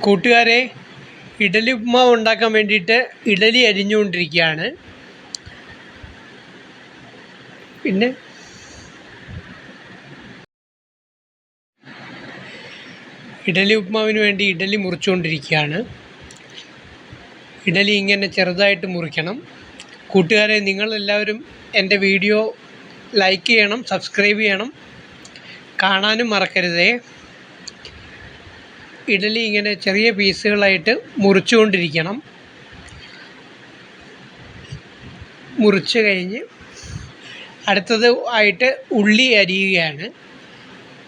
കൂട്ടുകാരെ, ഇഡലി ഉപ്മാവ് ഉണ്ടാക്കാൻ വേണ്ടിയിട്ട് ഇഡലി അരിഞ്ഞുകൊണ്ടിരിക്കുകയാണ്. പിന്നെ ഇഡലി ഉപ്മാവിന് വേണ്ടി ഇഡലി മുറിച്ചുകൊണ്ടിരിക്കുകയാണ്. ഇഡലി ഇങ്ങനെ ചെറുതായിട്ട് മുറിക്കണം. കൂട്ടുകാരെ, നിങ്ങളെല്ലാവരും എൻ്റെ വീഡിയോ ലൈക്ക് ചെയ്യണം, സബ്സ്ക്രൈബ് ചെയ്യണം, കാണാനും മറക്കരുതേ. ഇഡലി ഇങ്ങനെ ചെറിയ പീസുകളായിട്ട് മുറിച്ചുകൊണ്ടിരിക്കണം. മുറിച്ച് കഴിഞ്ഞ് അടുത്തത് ആയിട്ട് ഉള്ളി അരിയുകയാണ്.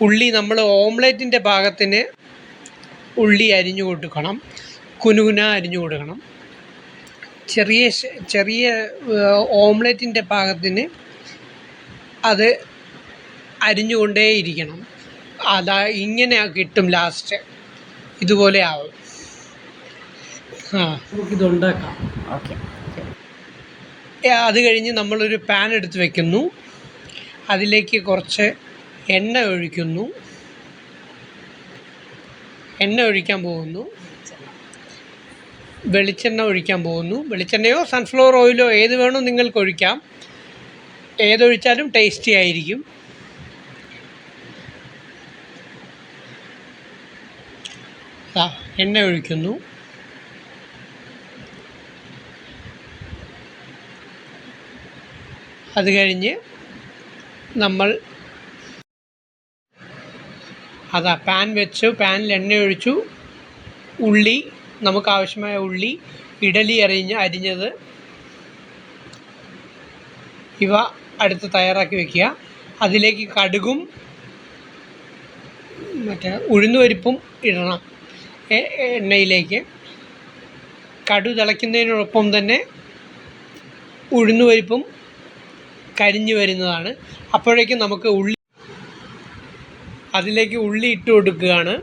ഉള്ളി നമ്മൾ ഓംലെറ്റിൻ്റെ പാകത്തിന് ഉള്ളി അരിഞ്ഞു കൊടുക്കണം, കുനുകുന അരിഞ്ഞു കൊടുക്കണം. ചെറിയ ഓംലെറ്റിൻ്റെ പാകത്തിന് അത് അരിഞ്ഞുകൊണ്ടേയിരിക്കണം. ഇങ്ങനെ കിട്ടും, ലാസ്റ്റ് ഇതുപോലെ ആവും. നമുക്കിതുണ്ടാക്കാം. ഓക്കെ. അത് കഴിഞ്ഞ് നമ്മളൊരു പാൻ എടുത്ത് വയ്ക്കുന്നു. അതിലേക്ക് കുറച്ച് എണ്ണ ഒഴിക്കുന്നു. എണ്ണ ഒഴിക്കാൻ പോകുന്നു. വെളിച്ചെണ്ണ ഒഴിക്കാൻ പോകുന്നു. വെളിച്ചെണ്ണയോ സൺഫ്ലവർ ഓയിലോ ഏത് വേണോ നിങ്ങൾക്ക് ഒഴിക്കാം. ഏതൊഴിച്ചാലും ടേസ്റ്റി ആയിരിക്കും. എണ്ണ ഒഴിക്കുന്നു. അത് കഴിഞ്ഞ് നമ്മൾ പാൻ വെച്ചു, പാനിൽ എണ്ണ ഒഴിച്ചു. ഉള്ളി, നമുക്കാവശ്യമായ ഉള്ളി, ഇഡലി അരിഞ്ഞത് ഇവ അടുത്ത് തയ്യാറാക്കി വയ്ക്കുക. അതിലേക്ക് കടുകും ഉഴുന്നുപരിപ്പും ഇടണം. എണ്ണയിലേക്ക് കടുക് തിളയ്ക്കുന്നതിനോടൊപ്പം തന്നെ ഉഴുന്നുപരിപ്പും കരിഞ്ഞു വരുന്നതാണ്. അപ്പോഴേക്കും നമുക്ക് അതിലേക്ക് ഉള്ളി ഇട്ട് കൊടുക്കുകയാണ്.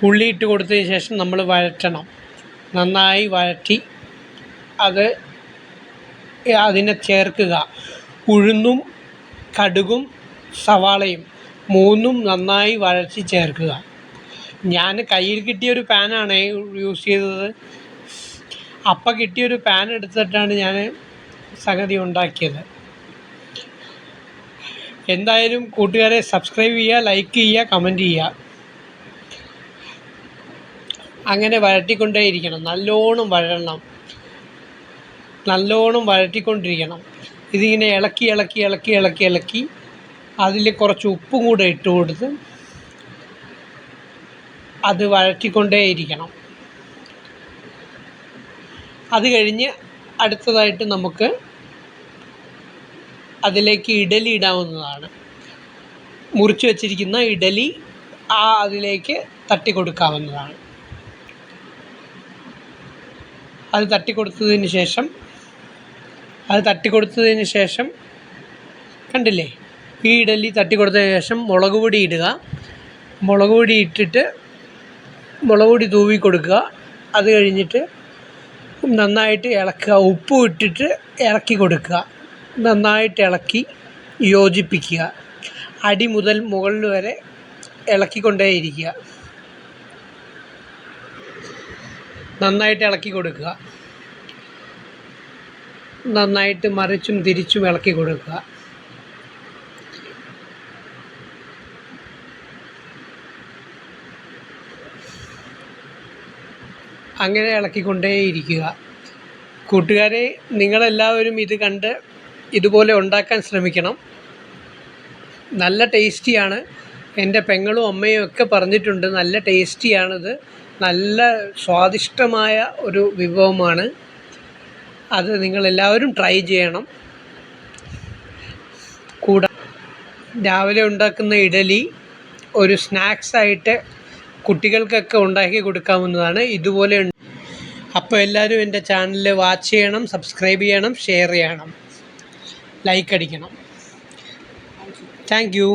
ഉള്ളി ഇട്ട് കൊടുത്തതിന് ശേഷം നമ്മൾ വഴറ്റണം. നന്നായി വഴറ്റി അതിനെ ചേർക്കുക. ഉഴുന്നും കടുകും സവാളയും മൂന്നും നന്നായി വഴറ്റി ചേർക്കുക. ഞാൻ കയ്യിൽ കിട്ടിയൊരു പാനാണ് യൂസ് ചെയ്തത്. അപ്പം കിട്ടിയൊരു പാൻ എടുത്തിട്ടാണ് ഞാൻ സംഗതി ഉണ്ടാക്കിയത്. എന്തായാലും കൂട്ടുകാരെ, സബ്സ്ക്രൈബ് ചെയ്യുക, ലൈക്ക് ചെയ്യുക, കമൻറ്റ് ചെയ്യുക. അങ്ങനെ വഴറ്റിക്കൊണ്ടേയിരിക്കണം. നല്ലോണം വഴണം, നല്ലോണം വഴറ്റിക്കൊണ്ടിരിക്കണം. ഇതിങ്ങനെ ഇളക്കി അതിൽ കുറച്ച് ഉപ്പും കൂടെ ഇട്ട് കൊടുത്ത് അത് വഴറ്റിക്കൊണ്ടേയിരിക്കണം. അത് കഴിഞ്ഞ് അടുത്തതായിട്ട് നമുക്ക് അതിലേക്ക് ഇഡലി ഇടാവുന്നതാണ്. മുറിച്ച് വച്ചിരിക്കുന്ന ഇഡലി അതിലേക്ക് തട്ടിക്കൊടുക്കാവുന്നതാണ്. അത് തട്ടിക്കൊടുത്തതിന് ശേഷം കണ്ടില്ലേ, ഈ ഇഡലി തട്ടിക്കൊടുത്തതിന് ശേഷം മുളക് പൊടി ഇടുക. മുളക് പൊടി ഇട്ടിട്ട് മുളക് പൊടി തൂവി കൊടുക്കുക. അത് കഴിഞ്ഞിട്ട് നന്നായിട്ട് ഇളക്കുക. ഉപ്പ് ഇട്ടിട്ട് ഇളക്കി കൊടുക്കുക. നന്നായിട്ട് ഇളക്കി യോജിപ്പിക്കുക. അടി മുതൽ മുകളിൽ വരെ ഇളക്കിക്കൊണ്ടേയിരിക്കുക. നന്നായിട്ട് ഇളക്കി കൊടുക്കുക. നന്നായിട്ട് മറിച്ചും തിരിച്ചും ഇളക്കി കൊടുക്കുക. അങ്ങനെ ഇളക്കിക്കൊണ്ടേയിരിക്കുക. കൂട്ടുകാരെ, നിങ്ങളെല്ലാവരും ഇത് കണ്ട് ഇതുപോലെ ഉണ്ടാക്കാൻ ശ്രമിക്കണം. നല്ല ടേസ്റ്റിയാണ്. എൻ്റെ പെങ്ങളും അമ്മയും ഒക്കെ പറഞ്ഞിട്ടുണ്ട്, നല്ല ടേസ്റ്റിയാണിത്. നല്ല സ്വാദിഷ്ടമായ ഒരു വിഭവമാണ്. അത് നിങ്ങളെല്ലാവരും ട്രൈ ചെയ്യണം. രാവിലെ ഉണ്ടാക്കുന്ന ഇഡലി ഒരു സ്നാക്സായിട്ട് കുട്ടികൾക്കൊക്കെ ഉണ്ടാക്കി കൊടുക്കാവുന്നതാണ്. ഇതുപോലെ അപ്പോൾ എല്ലാവരും എൻ്റെ ചാനൽ വാച്ച് ചെയ്യണം, സബ്സ്ക്രൈബ് ചെയ്യണം, ഷെയർ ചെയ്യണം, ലൈക്ക് അടിക്കണം. Thank you.